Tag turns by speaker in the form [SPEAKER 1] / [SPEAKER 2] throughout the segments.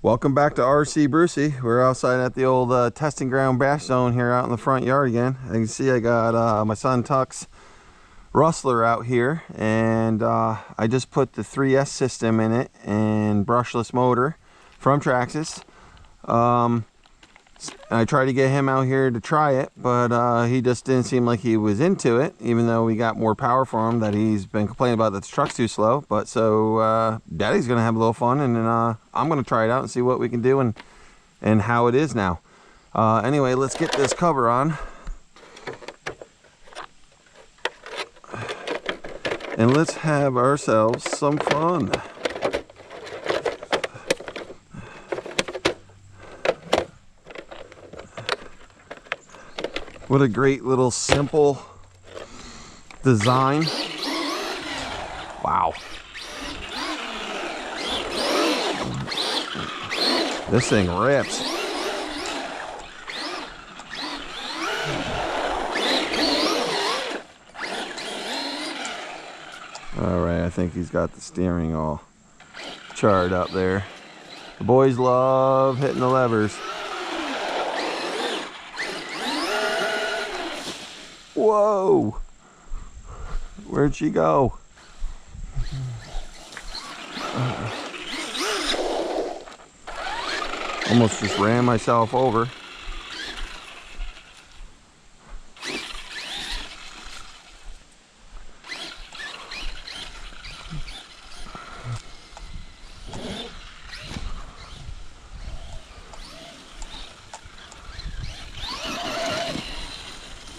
[SPEAKER 1] Welcome back to RC Brucey. We're outside at the old testing ground bash zone here out in the front yard again. As you can see, I got my son Traxxas Rustler out here, and I just put the 3S system in it and brushless motor from Traxxas. I tried to get him out here to try it, but he just didn't seem like he was into it, even though we got more power for him that he's been complaining about that the truck's too slow. But so Daddy's gonna have a little fun, and then I'm gonna try it out and see what we can do and how it is now. Anyway, let's get this cover on. And let's have ourselves some fun. What a great little simple design. Wow. This thing rips. All right, I think he's got the steering all charred up there. The boys love hitting the levers. Whoa! Where'd she go? Almost just ran myself over.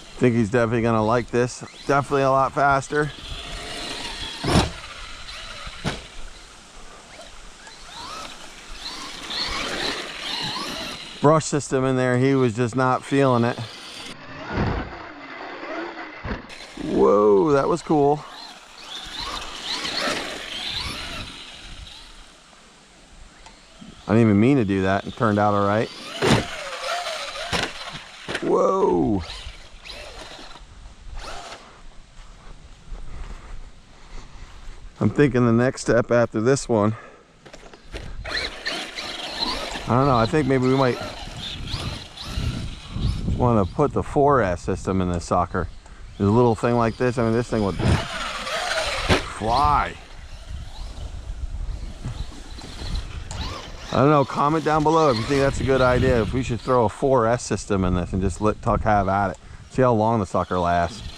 [SPEAKER 1] I think he's definitely gonna like this. Definitely a lot faster. Brush system in there, he was just not feeling it. Whoa, that was cool. I didn't even mean to do that. It turned out all right. Whoa. I'm thinking the next step after this one, I don't know, I think maybe we might want to put the 4S system in this sucker. There's a little thing like this, I mean, this thing would fly. I don't know, comment down below if you think that's a good idea, if we should throw a 4S system in this and just let Tuck have at it. See how long the sucker lasts.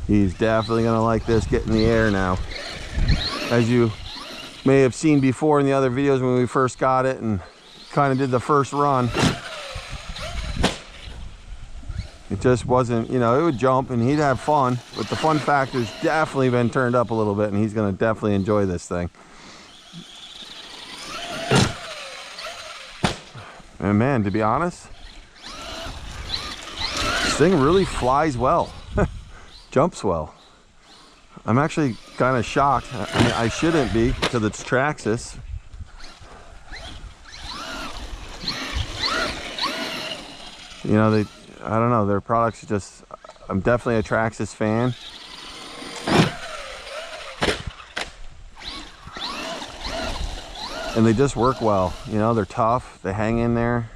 [SPEAKER 1] He's definitely gonna like this, get in the air now. As you may have seen before in the other videos when we first got it and kind of did the first run, it just wasn't, you know, it would jump and he'd have fun, but the fun factor's definitely been turned up a little bit, and he's gonna definitely enjoy this thing. And man, to be honest, this thing really flies well. Jumps well. I'm actually kind of shocked. I mean, I shouldn't be because it's Traxxas. You know, I don't know, their products just, I'm definitely a Traxxas fan. And they just work well. You know, they're tough, they hang in there.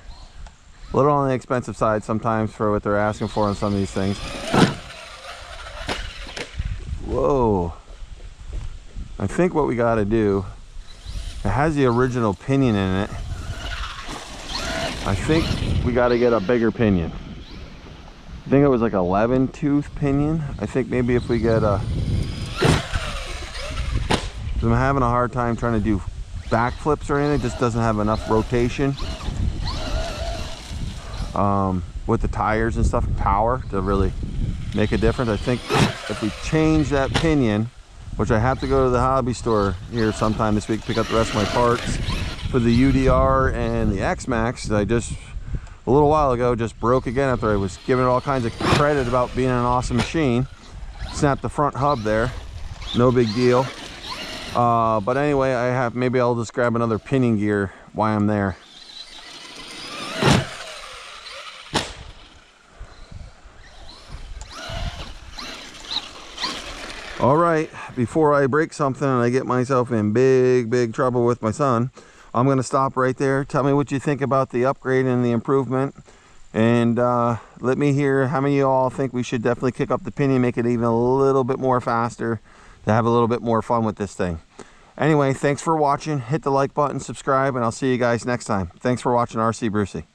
[SPEAKER 1] A little on the expensive side sometimes for what they're asking for on some of these things. Whoa. I think what we got to do, it has the original pinion in it. I think we got to get a bigger pinion. I think it was like 11 tooth pinion. I think maybe if we get a, I'm having a hard time trying to do backflips or anything. It just doesn't have enough rotation with the tires and stuff, power to really make a difference. I think if we change that pinion, which I have to go to the hobby store here sometime this week, pick up the rest of my parts for the UDR and the X-Max that I just a little while ago just broke again after I was giving it all kinds of credit about being an awesome machine. Snapped the front hub there, no big deal. But anyway, maybe I'll just grab another pinning gear while I'm there. All right, before I break something and I get myself in big trouble with my son, I'm going to stop right there. Tell me what you think about the upgrade and the improvement. And let me hear how many of y'all think we should definitely kick up the pinion, make it even a little bit more faster to have a little bit more fun with this thing. Anyway, thanks for watching. Hit the like button, subscribe, and I'll see you guys next time. Thanks for watching RC Brucey.